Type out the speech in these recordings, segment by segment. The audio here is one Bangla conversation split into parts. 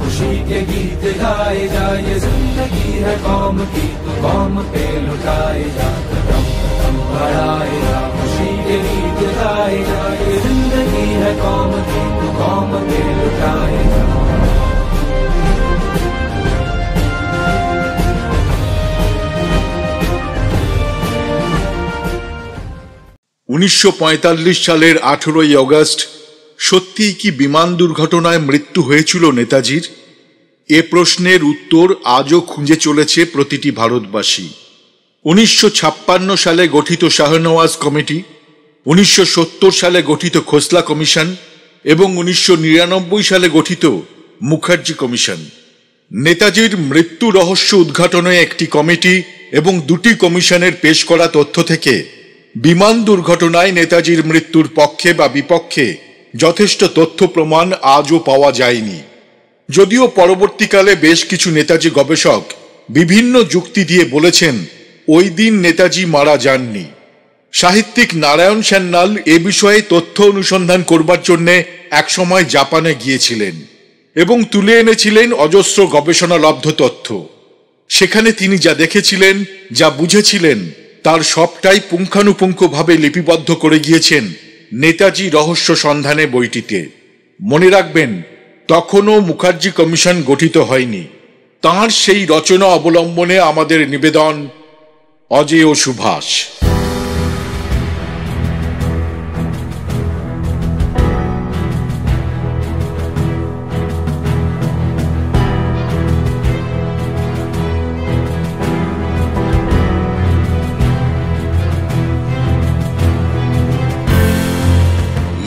खुशी के गीत गाए जा, ये जिंदगी है कौम की तो कौम पे लुटाए जा, कदम कदम बढ़ाए जा, खुशी के गीत गाए जा, ये जिंदगी है कौम की तो कौम पे लुटाए जा। 1945 সালের 18 আগস্ট সত্যিই কি বিমান দুর্ঘটনায় মৃত্যু হয়েছিল নেতাজির? এ প্রশ্নের উত্তর আজও খুঁজে চলেছে প্রতিটি ভারতবাসী। 1956 সালে গঠিত শাহনওয়াজ কমিটি, 1970 সালে গঠিত খোসলা কমিশন এবং 1999 সালে গঠিত মুখার্জি কমিশন নেতাজির মৃত্যু রহস্য উদ্ঘাটনে একটি কমিটি এবং দুটি কমিশনের পেশ করা তথ্য থেকে বিমান দুর্ঘটনায় নেতাজির মৃত্যুর পক্ষে বা বিপক্ষে যথেষ্ট তথ্য প্রমাণ আজও পাওয়া যায়নি। যদিও পরবর্তীকালে বেশ কিছু নেতাজি গবেষক বিভিন্ন যুক্তি দিয়ে বলেছেন ওই দিন নেতাজি মারা যাননি। সাহিত্যিক নারায়ণ সান্যাল এ বিষয়ে তথ্য অনুসন্ধান করবার জন্য একসময় জাপানে গিয়েছিলেন এবং তুলে এনেছিলেন অজস্র গবেষণালব্ধ তথ্য। সেখানে তিনি যা দেখেছিলেন, যা বুঝেছিলেন, তার সবটাই পুঙ্খানুপুঙ্খভাবে লিপিবদ্ধ করে গিয়েছেন নেতাজি রহস্য সন্ধানে বইটিতে। মনে রাখবেন, তখনও মুখার্জি কমিশন গঠিত হয়নি। তাঁর সেই রচনা অবলম্বনে আমাদের নিবেদন অজেয় সুভাষ।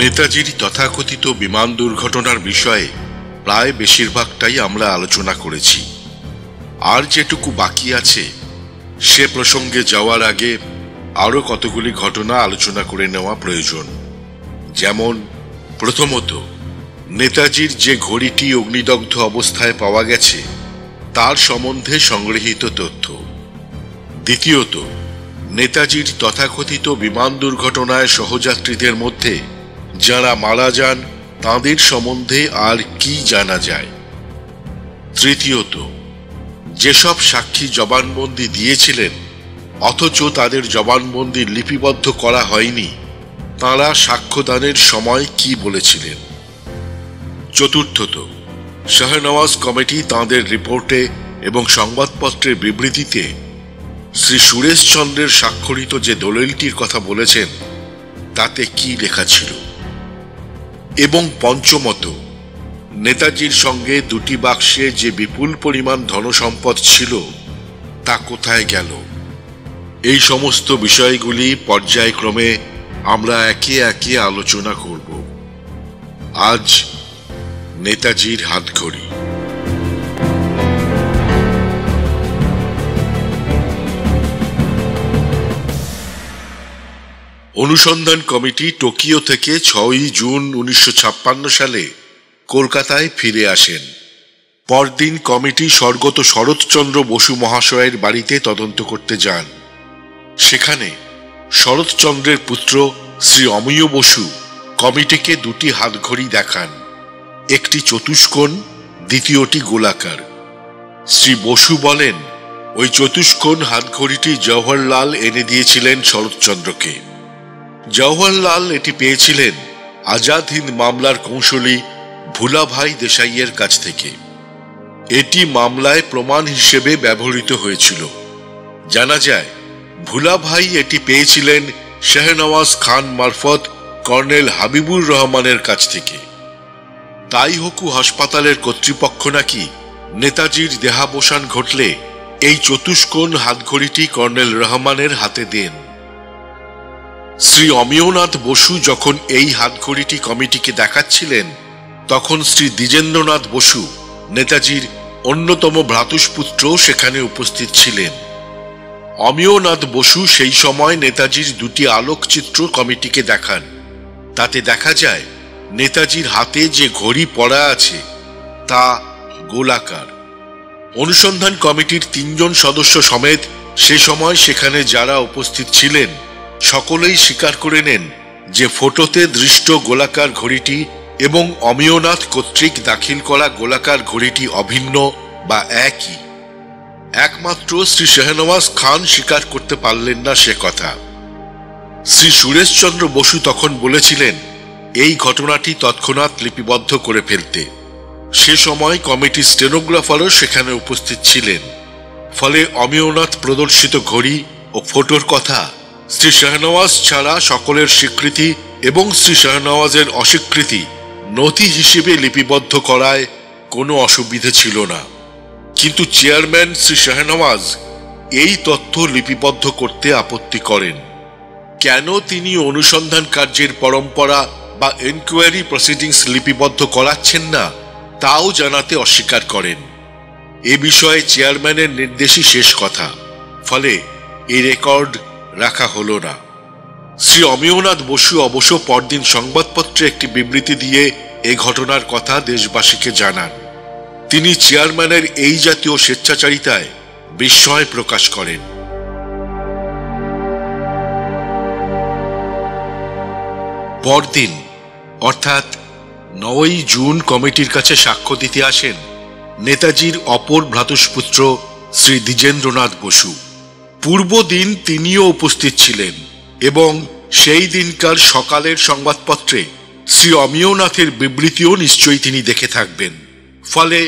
নেতাজির তথাকথিত বিমান দুর্ঘটনার বিষয়ে প্রায় বেশিরভাগটাই আমরা আলোচনা করেছি। আর যেটুকু বাকি আছে সে প্রসঙ্গে যাওয়ার আগে আরো কতগুলি ঘটনা আলোচনা করে নেওয়া প্রয়োজন। যেমন, প্রথমত, নেতাজির যে ঘড়িটি অগ্নিদগ্ধ অবস্থায় পাওয়া গেছে তার সম্বন্ধে সংগৃহীত তথ্য। দ্বিতীয়ত, নেতাজির তথাকথিত বিমান দুর্ঘটনায় সহযাত্রীদের মধ্যে যারা মারা যান তাঁদের সম্বন্ধে আর কি জানা যায়। তৃতীয়ত, যেসব সাক্ষী জবানবন্দি দিয়েছিলেন অথচ তাদের জবানবন্দি লিপিবদ্ধ করা হয়নি, তাঁরা সাক্ষ্যদানের সময় কি বলেছিলেন। চতুর্থত, শাহনওয়াজ কমিটি তাঁদের রিপোর্টে এবং সংবাদপত্রের বিবৃতিতে শ্রী সুরেশচন্দ্রের স্বাক্ষরিত যে দলিলটির কথা বলেছেন তাতে কি লেখা ছিল। এবং পঞ্চমত, নেতাজির সঙ্গে দুটি বাক্সে যে বিপুল পরিমাণ ধনসম্পদ ছিল তা কোথায় গেল। এই সমস্ত বিষয়গুলি পর্যায়ক্রমে আমরা একে একে আলোচনা করব। আজ নেতাজির হাতঘড়ি। অনুসন্ধান কমিটি টোকিও থেকে 6 জুন 1956 সালে কলকাতায় ফিরে আসেন। পরদিন কমিটি স্বর্গত শরৎচন্দ্র বসু মহাশয়ের বাড়িতে তদন্ত করতে যান। সেখানে শরৎচন্দ্রের পুত্র শ্রী অমিয় বসু কমিটিকে দুটি হাতঘড়ি দেখান, একটি চতুষ্কোণ, দ্বিতীয়টি গোলাকার। শ্রী বসু বলেন ওই চতুষ্কোণ হাতঘড়িটি জওহরলাল এনে দিয়েছিলেন শরৎচন্দ্রকে। জওহরলাল এটি পেয়েছিলেন আজাদ হিন্দ মামলার কৌঁসুলি ভুলাভাই দেশাইয়ের কাছ থেকে। এটি মামলায় প্রমাণ হিসেবে ব্যবহৃত হয়েছিল। জানা যায় ভুলাভাই এটি পেয়েছিলেন শাহনওয়াজ খান মারফত কর্নেল হাবিবুর রহমানের কাছ থেকে। তাইহোকু হাসপাতালের কর্তৃপক্ষ নাকি নেতাজির দেহাবসান ঘটলে এই চতুষ্কোণ হাতঘড়িটি কর্নেল রহমানের হাতে দেন। শ্রী অমিয়নাথ বসু যখন এই হাতঘড়িটি কমিটিকে দেখাচ্ছিলেন তখন শ্রী দ্বিজেন্দ্রনাথ বসু, নেতাজির অন্যতম ভ্রাতুষ্পুত্র, সেখানে উপস্থিত ছিলেন। অমিয়নাথ বসু সেই সময় নেতাজির দুটি আলোকচিত্র কমিটিকে দেখান। তাতে দেখা যায় নেতাজির হাতে যে ঘড়ি পরা আছে তা গোলাকার। অনুসন্ধান কমিটির 3 জন সদস্য সমেত সে সময় সেখানে যারা উপস্থিত ছিলেন সকলেই স্বীকার করে নেন যে ফটোতে দৃষ্ট গোলাকার ঘড়িটি এবং অমিয়নাথ কর্তৃক দাখিল করা গোলাকার ঘড়িটি অভিন্ন বা একই। একমাত্র শ্রী শাহনওয়াজ খান স্বীকার করতে পারলেন না সে কথা। শ্রী সুরেশচন্দ্র বসু তখন বলেছিলেন এই ঘটনাটি তৎক্ষণাৎ লিপিবদ্ধ করে ফেলতে। সে সময় কমিটির স্টেনোগ্রাফারও সেখানে উপস্থিত ছিলেন। ফলে অমিয়নাথ প্রদর্শিত ঘড়ি ও ফটোর কথা শ্রী শাহনওয়াজ ছাড়া সকলের স্বীকৃতি এবং শ্রী শাহনওয়াজের অস্বীকৃতি নথি হিসেবে লিপিবদ্ধ করায় কোনো অসুবিধে ছিল না। কিন্তু চেয়ারম্যান শ্রী শাহনওয়াজ এই তথ্য লিপিবদ্ধ করতে আপত্তি করেন। কেন তিনি অনুসন্ধান কার্যের পরম্পরা বা এনকোয়ারি প্রসিডিংস লিপিবদ্ধ করাচ্ছেন না তাও জানাতে অস্বীকার করেন। এ বিষয়ে চেয়ারম্যানের নির্দেশই শেষ কথা। ফলে এই রেকর্ড রাখা হলো না। শ্রী অমিয়নাথ বসু অবশ্য পরদিন সংবাদপত্রে একটি বিবৃতি দিয়ে এই ঘটনার কথা দেশবাসীকে জানান। তিনি চেয়ারম্যানের এই জাতীয় স্বেচ্ছাচারিতায় বিস্ময় প্রকাশ করেন। পরদিন অর্থাৎ 9ই জুন কমিটির কাছে সাক্ষ্য দিতে আসেন নেতাজির অপর ভ্রাতুষ্পুত্র শ্রী দ্বিজেন্দ্রনাথ বসু। পূর্বদিন তিনিও উপস্থিত ছিলেন এবং সেই দিনকার সকালের সংবাদপত্রে শ্রী অমিয়নাথের বিবৃতিও নিশ্চয়ই তিনি দেখে থাকবেন। ফলে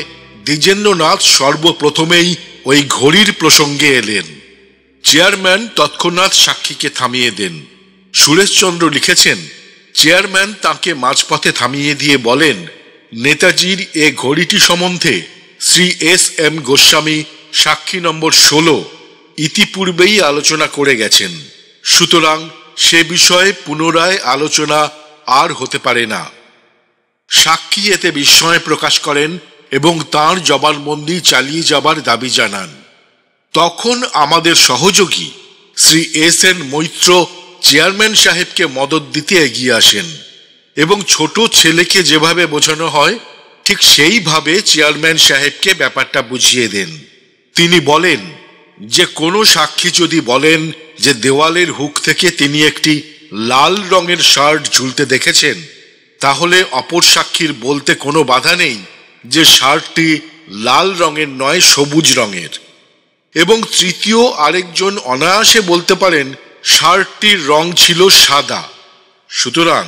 দ্বিজেন্দ্রনাথ সর্বপ্রথমেই ওই ঘড়ির প্রসঙ্গে এলেন। চেয়ারম্যান তৎক্ষণাৎ সাক্ষীকে থামিয়ে দেন। সুরেশচন্দ্র লিখেছেন, চেয়ারম্যান তাকে মাঝপথে থামিয়ে দিয়ে বলেন, নেতাজির এ ঘড়িটি সম্বন্ধে শ্রী এস.এম. গোস্বামী সাক্ষী নম্বর 16 ইতিপূর্বেই আলোচনা করে গেছেন, সুতরাং সে বিষয়ে পুনরায় আলোচনা আর হতে পারে না। সাক্ষী এতে বিস্ময় প্রকাশ করেন এবং তাঁর জবানবন্দি চালিয়ে যাবার দাবি জানান। তখন আমাদের সহযোগী শ্রী এস.এন. মৈত্র চেয়ারম্যান সাহেবকে মদত দিতে এগিয়ে আসেন এবং ছোট ছেলেকে যেভাবে বোঝানো হয় ঠিক সেইভাবে চেয়ারম্যান সাহেবকে ব্যাপারটা বুঝিয়ে দেন। তিনি বলেন যে কোনো সাক্ষী যদি বলেন যে দেওয়ালের হুক থেকে তিনি একটি লাল রঙের শার্ট ঝুলতে দেখেছেন, তাহলে অপর সাক্ষীর বলতে কোনো বাধা নেই যে শার্টটি লাল রঙের নয়, সবুজ রঙের। এবং তৃতীয় আরেকজন অনায়াসে বলতে পারেন শার্টটির রং ছিল সাদা। সুতরাং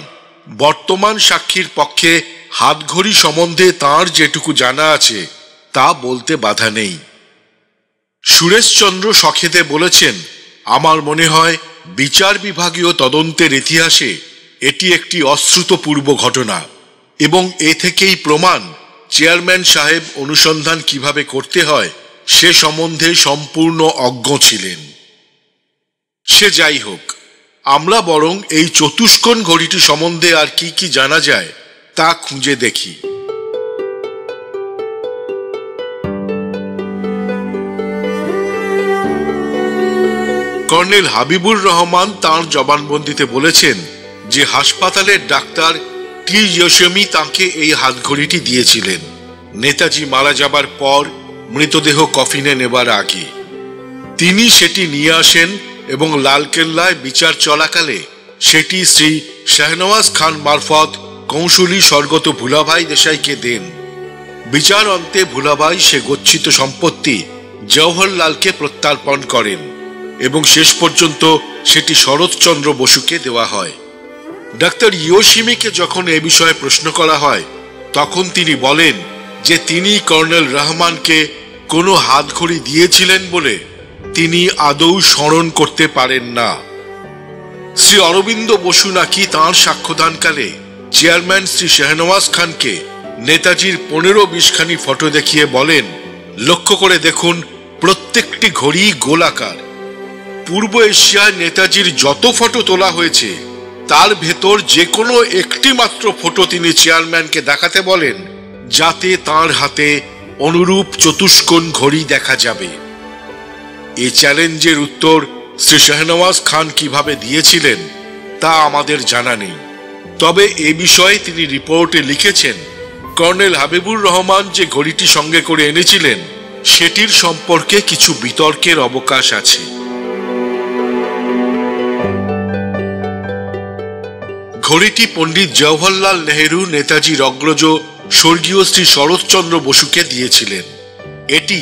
বর্তমান সাক্ষীর পক্ষে হাতঘড়ি সম্বন্ধে তাঁর যেটুকু জানা আছে তা বলতে বাধা নেই। সুরেশচন্দ্র সখেতে বলেছেন, আমার মনে হয় বিচার বিভাগীয় তদন্তের ইতিহাসে এটি একটি অশ্রুতপূর্ব ঘটনা এবং এ থেকেই প্রমাণ চেয়ারম্যান সাহেব অনুসন্ধান কিভাবে করতে হয় সে সম্বন্ধে সম্পূর্ণ অজ্ঞ ছিলেন। সে যাই হোক, আমরা বরং এই চতুষ্কোণ ঘড়িটি সম্বন্ধে আর কি কি জানা যায় তা খুঁজে দেখি। কর্নেল হাবিবুর রহমান তাঁর জবানবন্দিতে বলেছেন যে হাসপাতালের ডাক্তার টি ইয়োসেমি তাঁকে এই হাতঘড়িটি দিয়েছিলেন নেতাজি মারা যাবার পর মৃতদেহ কফিনে নেবার আগে। তিনি সেটি নিয়ে আসেন এবং লালকেল্লায় বিচার চলাকালে সেটি শ্রী শাহনওয়াজ খান মারফত কৌশলী স্বর্গত ভুলাভাই দেশাইকে দেন। বিচার অন্তে ভুলাভাই সে গচ্ছিত সম্পত্তি জওহরলালকে প্রত্যার্পণ করেন এবং শেষ পর্যন্ত সেটি শরৎচন্দ্র বসুকে দেওয়া হয়। ডাক্তার ইয়োশিমিকে যখন এ বিষয়ে প্রশ্ন করা হয় তখন তিনি বলেন যে তিনি কর্নেল রহমানকে কোনো হাতঘড়ি দিয়েছিলেন বলে তিনি আদৌ স্মরণ করতে পারেন না। শ্রী অরবিন্দ বসু নাকি তাঁর সাক্ষ্যদানকালে চেয়ারম্যান শ্রী শাহনওয়াজ খানকে নেতাজির 15-20 খানি ফটো দেখিয়ে বলেন, লক্ষ্য করে দেখুন প্রত্যেকটি ঘড়ি গোলাকার। পূর্ব এশিয়ায় নেতাজির যত ফটো তোলা হয়েছে তার ভেতর যে কোনো একটি মাত্র ফটো তিনি চেয়ারম্যানকে দেখাতে বলেন, যাতে তাঁর হাতে অনুরূপ চতুষ্কোণ ঘড়ি দেখা যাবে। এই চ্যালেঞ্জের উত্তর শ্রী শাহনওয়াজ খান কিভাবে দিয়েছিলেন তা আমাদের জানা নেই। তবে এ বিষয়ে তিনি রিপোর্টে লিখেছেন, কর্নেল হাবিবুর রহমান যে ঘড়িটি সঙ্গে করে এনেছিলেন সেটির সম্পর্কে কিছু বিতর্কের অবকাশ আছে। ঘড়িটি পণ্ডিত জওহরলাল নেহেরু নেতাজির অগ্রজ স্বর্গীয় শ্রী শরৎচন্দ্র বসুকে দিয়েছিলেন। এটি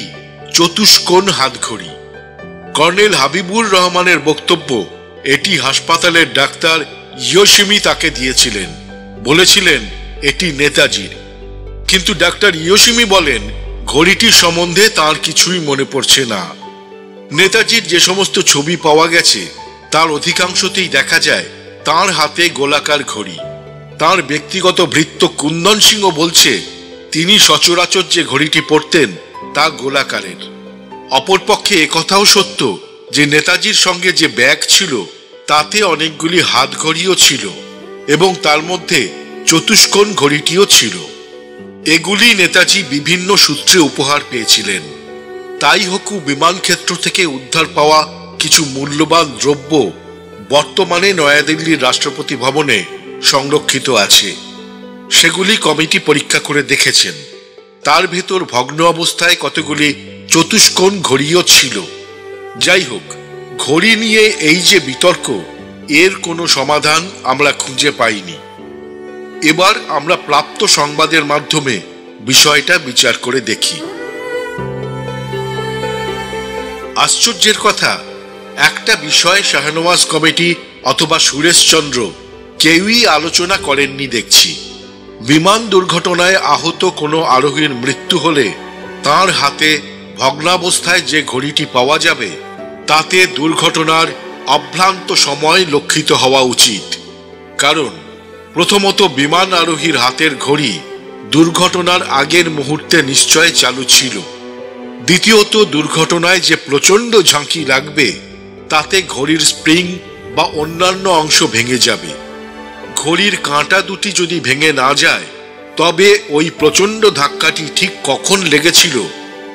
চতুষ্কোণ হাতঘড়ি। কর্নেল হাবিবুর রহমানের বক্তব্য, এটি হাসপাতালের ডাক্তার ইয়োশিমি তাকে দিয়েছিলেন, বলেছিলেন এটি নেতাজির। কিন্তু ডাক্তার ইয়োশিমি বলেন ঘড়িটির সম্বন্ধে তার কিছুই মনে পড়ছে না। নেতাজির যে সমস্ত ছবি পাওয়া গেছে তার অধিকাংশতেই দেখা যায় তার হাতে গোলাকার ঘড়ি। তার ব্যক্তিগত ভৃত্য কুন্দন সিংহ বলছে তিনি সচরাচর যে ঘড়িটি পরতেন তা গোলাকারের। অপরপক্ষে একথাও সত্য যে নেতাজির সঙ্গে যে ব্যাগ ছিল তাতে অনেকগুলি হাত ঘড়িও ছিল এবং তার মধ্যে চতুষ্কোণ ঘড়িটিও ছিল। এগুলি নেতাজি বিভিন্ন সূত্রে উপহার পেয়েছিলেন। তাই হোক বিমান ক্ষেত্র থেকে উদ্ধার পাওয়া কিছু মূল্যবান দ্রব্য বর্তমানে নয়াদিল্লির রাষ্ট্রপতি ভবনে সংরক্ষিত আছে। সেগুলি কমিটি পরীক্ষা করে দেখেছেন। তার ভেতর ভগ্ন অবস্থায় কতগুলি চতুষ্কোণ ঘড়িও ছিল। যাই হোক, ঘড়ি নিয়ে এই যে বিতর্ক, এর কোনো সমাধান আমরা খুঁজে পাইনি। এবার আমরা প্রাপ্ত সংবাদের মাধ্যমে বিষয়টা বিচার করে দেখি। আশ্চর্যের কথা, একটা বিষয় শাহনওয়াজ কমিটি অথবা সুরেশচন্দ্র কেউই আলোচনা করেননি দেখছি। বিমান দুর্ঘটনায় আহত কোনো আরোহীর মৃত্যু হলে তার হাতে ভগ্নাবস্থায় যে ঘড়িটি পাওয়া যাবে তাতে দুর্ঘটনার অভ্রান্ত সময় লক্ষিত হওয়া উচিত। কারণ প্রথমত বিমান আরোহীর হাতের ঘড়ি দুর্ঘটনার আগের মুহূর্তে নিশ্চয় চালু ছিল। দ্বিতীয়ত, দুর্ঘটনায় যে প্রচন্ড ঝাঁকি লাগবে তাতে ঘড়ির স্প্রিং বা অন্যান্য অংশ ভেঙে যাবে। ঘড়ির কাঁটা দুটি যদি ভেঙে না যায় তবে ওই প্রচন্ড ধাক্কাটি ঠিক কখন লেগেছিল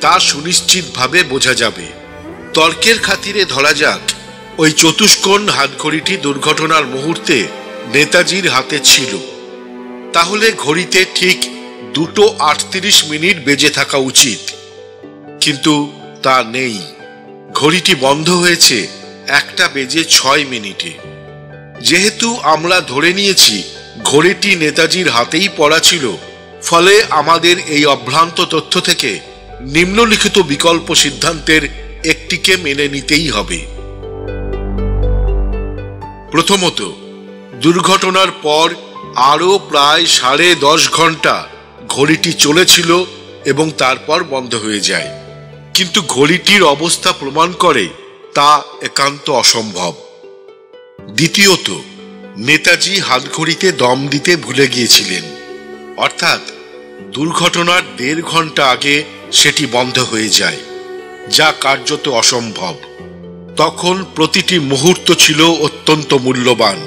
তা সুনিশ্চিতভাবে বোঝা যাবে। তর্কের খাতিরে ধরা যাক ওই চতুষ্কোণ হাতঘড়িটি দুর্ঘটনার মুহূর্তে নেতাজির হাতে ছিল, তাহলে ঘড়িতে ঠিক 2:38 বেজে থাকা উচিত। কিন্তু তা নেই। ঘড়িটি বন্ধ হয়েছে 1:06। যেহেতু আমরা ধরে নিয়েছি ঘড়িটি নেতাজির হাতেই পড়া ছিল, ফলে আমাদের এই অভ্রান্ত তথ্য থেকে নিম্নলিখিত বিকল্প সিদ্ধান্তের একটিকে মেনে নিতেই হবে। প্রথমত, দুর্ঘটনার পর আরো প্রায় 10.5 ঘন্টা ঘড়িটি চলেছিল এবং তারপর বন্ধ হয়ে যায়। কিন্তু ঘড়িটির অবস্থা প্রমাণ করে তা একান্ত অসম্ভব। দ্বিতীয়ত, নেতাজি হাতঘড়িতে দম দিতে ভুলে গিয়েছিলেন, অর্থাৎ দুর্ঘটনার 1.5 ঘন্টা আগে সেটি বন্ধ হয়ে যায়, যা কার্যত অসম্ভব। তখন প্রতিটি মুহূর্ত ছিল অত্যন্ত মূল্যবান।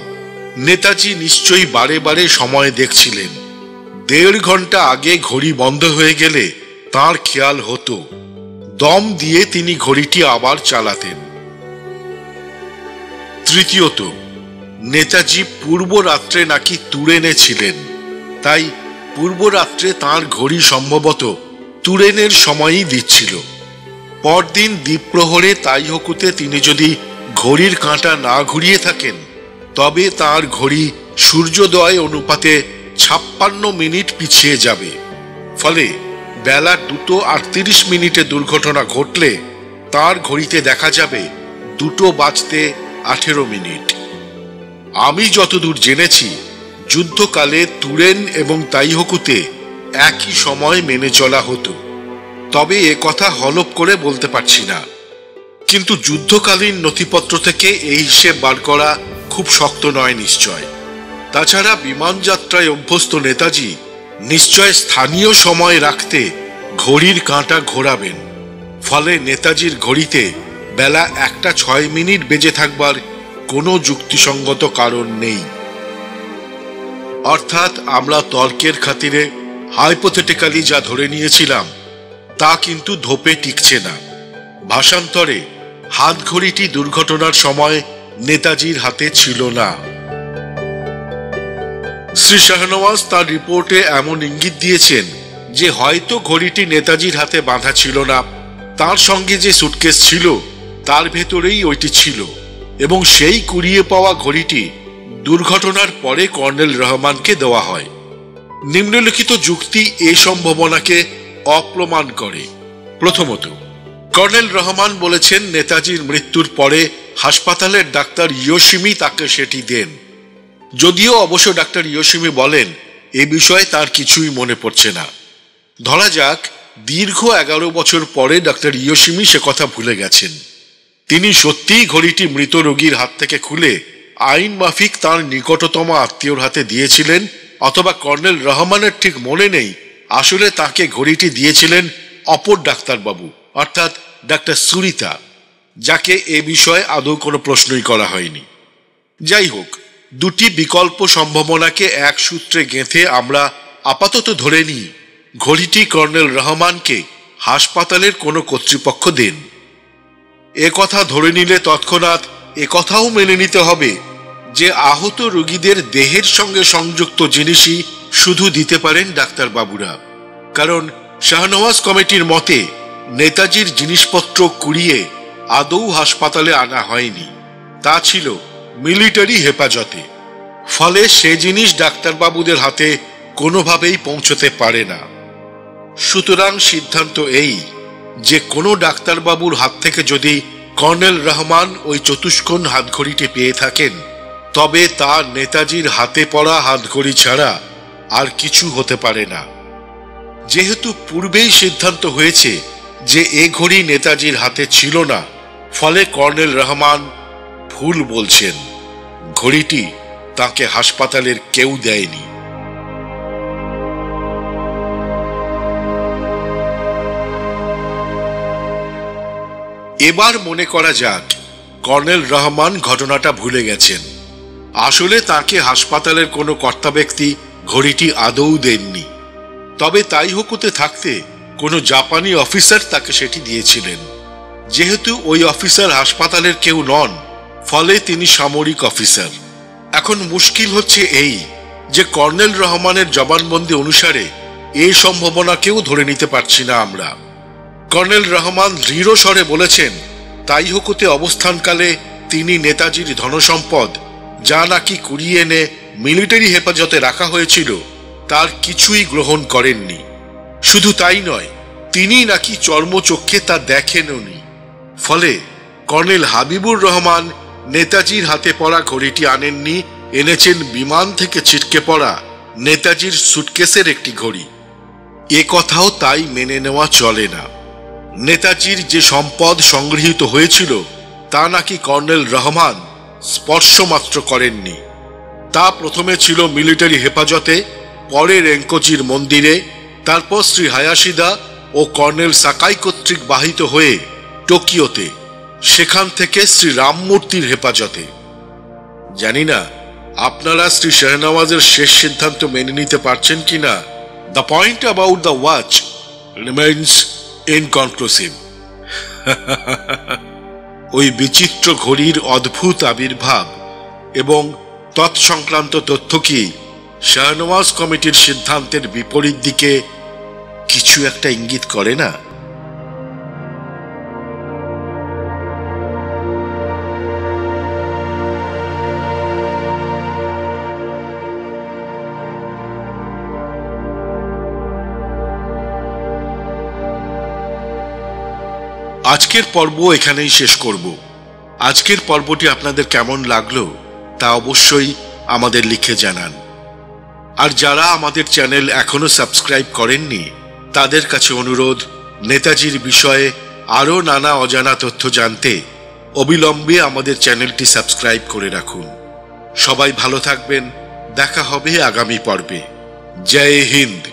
নেতাজি নিশ্চয়ই বারে বারে সময় দেখছিলেন। 1.5 ঘন্টা আগে ঘড়ি বন্ধ হয়ে গেলে তার খেয়াল হতো, দম দিয়ে তিনি ঘড়িটি আবার চালাতেন। তৃতীয়ত, নেতাজি পূর্ব রাত্রে নাকি তুরেনে ছিলেন, তাই পূর্ব রাত্রে তাঁর ঘড়ি সম্ভবত তুরেনের সময়ই দিচ্ছিল। পরদিন দ্বীপ্রহরে তাই হকুতে তিনি যদি ঘড়ির কাঁটা না ঘুরিয়ে থাকেন তবে তাঁর ঘড়ি সূর্যোদয় অনুপাতে 56 মিনিট পিছিয়ে যাবে। ফলে বেলা 2:38 দুর্ঘটনা ঘটলে তার ঘড়িতে দেখা যাবে 2:18। আমি যতদূর জেনেছি যুদ্ধকালে তুরেন এবং তাইহকুতে একই সময় মেনে চলা হতো, তবে এ কথা হলফ করে বলতে পারছি না। কিন্তু যুদ্ধকালীন নথিপত্র থেকে এই হিসেব বার করা খুব শক্ত নয় নিশ্চয়। তাছাড়া বিমান যাত্রায় অভ্যস্ত নেতাজি নিশ্চয় স্থানীয় সময় রাখতে ঘড়ির কাঁটা ঘোরাবেন। ফলে নেতাজির ঘড়িতে বেলা 1:06 বেজে থাকবার কোনো যুক্তিসঙ্গত কারণ নেই। অর্থাৎ আমরা তর্কের খাতিরে হাইপোথেটিক্যালি যা ধরে নিয়েছিলাম তা কিন্তু ধোপে টিকছে না। ভাষান্তরে হাতঘড়িটি দুর্ঘটনার সময় নেতাজির হাতে ছিল না। শ্রী শাহনওয়াজ তার রিপোর্টে এমন ইঙ্গিত দিয়েছেন যে হয়তো ঘড়িটি নেতাজির হাতে বাঁধা ছিল না, তার সঙ্গে যে সুটকেস ছিল তার ভেতরেই ওইটি ছিল এবং সেই কুড়িয়ে পাওয়া ঘড়িটি দুর্ঘটনার পরে কর্নেল রহমানকে দেওয়া হয়। নিম্নলিখিত যুক্তি এই সম্ভাবনাকে অপ্রমাণ করে। প্রথমত, কর্নেল রহমান বলেছেন নেতাজির মৃত্যুর পরে হাসপাতালের ডাক্তার ইয়োশিমি তাকে সেটি দেন। যদিও অবশ্য ডাক্তার ইয়োশিমি বলেন এ বিষয়ে তার কিছুই মনে পড়ছে না। ধরা যাক দীর্ঘ 11 বছর পরে ডাক্তার ইয়োশিমি সে কথা ভুলে গেছেন। তিনি সত্যিই ঘড়িটি মৃত রোগীর হাত থেকে খুলে আইন মাফিক তার নিকটতম আত্মীয়র হাতে দিয়েছিলেন, অথবা কর্নেল রহমানের ঠিক মনে নেই আসলে তাকে ঘড়িটি দিয়েছিলেন অপর ডাক্তারবাবু অর্থাৎ ডাক্তার সুরিতা, যাকে এ বিষয়ে আদৌ কোনো প্রশ্নই করা হয়নি। যাই হোক, দুটি বিকল্প সম্ভাবনাকে এক সূত্রে গেঁথে আমরা আপাতত ধরে নিই ঘড়িটি কর্নেল রহমানকে হাসপাতালের কোনো কর্তৃপক্ষ দেন। এ কথা ধরে নিলে তৎক্ষণাৎ এ কথাও মেনে নিতে হবে যে আহত রোগীদের দেহের সঙ্গে সংযুক্ত জিনিসই শুধু দিতে পারেন ডাক্তারবাবুরা, কারণ শাহনওয়াজ কমিটির মতে নেতাজির জিনিসপত্র কুড়িয়ে আদৌ হাসপাতালে আনা হয়নি, তা ছিল মিলিটারি হেফাজতে। ফলে সে জিনিস ডাক্তারবাবুদের হাতে কোনোভাবেই পৌঁছতে পারে না। সুতরাং সিদ্ধান্ত এই যে কোনো ডাক্তারবাবুর হাত থেকে যদি কর্নেল রহমান ওই চতুষ্কোণ হাতঘড়িটি পেয়ে থাকেন, তবে তা নেতাজির হাতে পড়া হাতঘড়ি ছাড়া আর কিছু হতে পারে না। যেহেতু পূর্বেই সিদ্ধান্ত হয়েছে যে এ ঘড়ি নেতাজির হাতে ছিল না, ফলে কর্নেল রহমান ভুল বলছেন। ঘড়িটি তাকে হাসপাতালের কেউ দেয়নি। এবার মনে করা যাক কর্নেল রহমান ঘটনাটা ভুলে গেছেন। আসলে তাকে হাসপাতালের কোনো কর্তা ব্যক্তি ঘড়িটি আদৌ দেননি, তবে তাই হুকুতে থাকতে কোনো জাপানি অফিসার তাকে সেটি দিয়েছিলেন। যেহেতু ওই অফিসার হাসপাতালের কেউ নন, ফলে তিনি সামরিক অফিসার। এখন মুশকিল হচ্ছে এই যে কর্নেল রহমানের জবানবন্দি অনুসারে এই সম্ভাবনাকেও ধরে নিতে পারছি না আমরা। কর্নেল রহমান দৃঢ় স্বরে বলেছেন তাই হুকুতে অবস্থানকালে তিনি নেতাজির ধনসম্পদ যা নাকি কুড়িয়ে এনে মিলিটারি হেফাজতে রাখা হয়েছিল তার কিছুই গ্রহণ করেননি। শুধু তাই নয়, তিনি নাকি চর্মচক্ষে তা দেখেননি। ফলে কর্নেল হাবিবুর রহমান নেতাজির হাতে পড়া ঘড়িটি আনেননি, এনেছেন বিমান থেকে ছিটকে পড়া নেতাজির সুটকেসের একটি ঘড়ি। এ কথাও তাই মেনে নেওয়া চলে না। নেতাজির যে সম্পদ সংগৃহীত হয়েছিল তা নাকি কর্নেল রহমান স্পর্শমাত্র করেননি। তা প্রথমে ছিল মিলিটারি হেফাজতে, পরে রেঙ্কোজির মন্দিরে, তারপর শ্রী হায়াশিদা ও কর্নেল সাকাই কর্তৃক বাহিত হয়ে টোকিওতে, সেখান থেকে শ্রী রামমূর্তির হেফাজতে। জানি না আপনারা শ্রী শাহনওয়াজের শেষ সিদ্ধান্ত মেনে নিতে পারছেন কিনা। The point about the watch remains inconclusive. ওই বিচিত্র ঘড়ির অদ্ভুত আবির্ভাব এবং তৎসংক্রান্ত তথ্য কি শাহনওয়াজ কমিটির সিদ্ধান্তের বিপরীত দিকে কিছু একটা ইঙ্গিত করে না? আজকের পর্ব এখানেই শেষ করব। আজকের পর্বটি আপনাদের কেমন লাগলো তা অবশ্যই আমাদের লিখে জানান। আর যারা আমাদের চ্যানেল এখনো সাবস্ক্রাইব করেননি তাদের কাছে অনুরোধ, নেতাজির বিষয়ে আরো নানা অজানা তথ্য জানতে অবিলম্বে আমাদের চ্যানেলটি সাবস্ক্রাইব করে রাখুন। সবাই ভালো থাকবেন। দেখা হবে আগামী পর্বে। জয় হিন্দ।